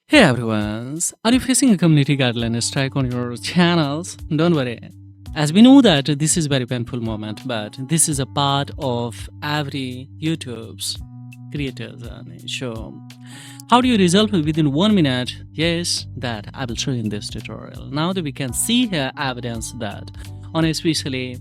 Hey everyone, are you facing a community guideline strike on your channels? Don't worry. As we know that this is very painful moment, but this is a part of every YouTube's creators show. How do you resolve it within 1 minute? Yes, that I will show you in this tutorial. Now that we can see here evidence that on especially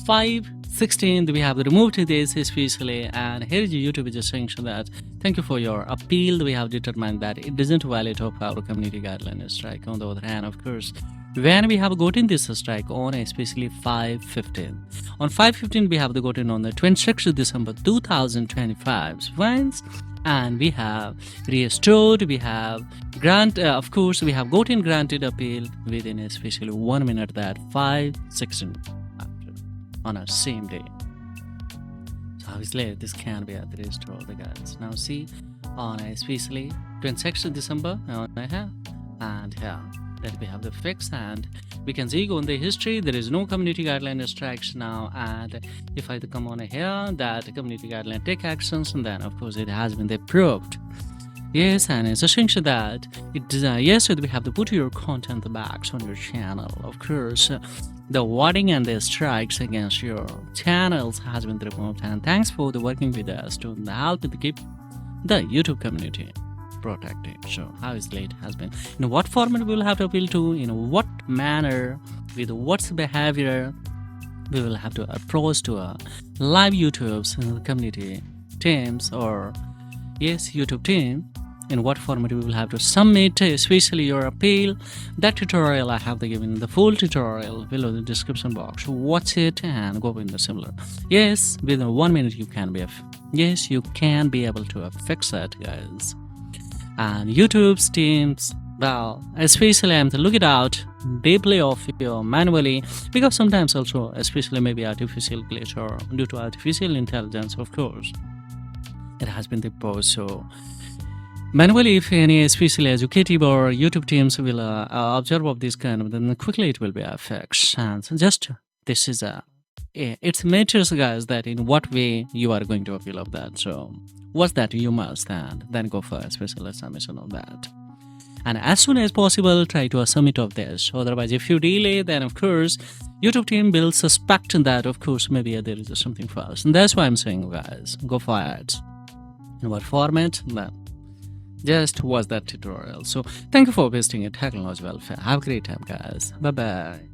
5/16 we have removed this especially, and here is YouTube is just saying that thank you for your appeal. We have determined that it doesn't violate of our community guideline strike. On the other hand, of course, when we have gotten this strike on especially 5/15, on 5/15 we have gotten on the 26th December 2025 once, and we have restored, we have of course we have gotten granted appeal within especially 1 minute, that 5/16 on a same day. So obviously this can be at the restore the guys. Now see on especially 26th December on here and here that we have the fix, and we can see on the history there is no community guideline strikes now. And if I come on here that community guideline take actions, and then of course it has been approved. Yes, and it's essential that it yes, we have to put your content back on your channel. Of course, the warning and the strikes against your channels has been removed. And thanks for the working with us to help to keep the YouTube community protected. So how is late has been, in what format we will have to appeal to, in what manner, with what's behavior we will have to approach to a live YouTube's community teams, or yes, YouTube team, in what format we will have to submit especially your appeal. That tutorial I have given the full tutorial below the description box. Watch it and go in the similar. Yes, within 1 minute you can be yes, you can be able to fix it, guys. And YouTube's teams, well, especially I'm to look it out deeply of your manually, because sometimes also especially maybe artificial glitch or due to artificial intelligence, of course it has been deposed. So manually, if any especially educative or YouTube teams will observe of this kind of, then quickly it will be fixed. And so just this is it matters, guys, that in what way you are going to appeal of that. So what's that you must, and then go for a special submission of that. And as soon as possible try to submit of this. Otherwise if you delay, then of course YouTube team will suspect that of course maybe there is something false. And that's why I'm saying, guys, go for it. In what format? Then just watch that tutorial. So thank you for visiting at Technology Welfare. Have a great time, guys. Bye bye.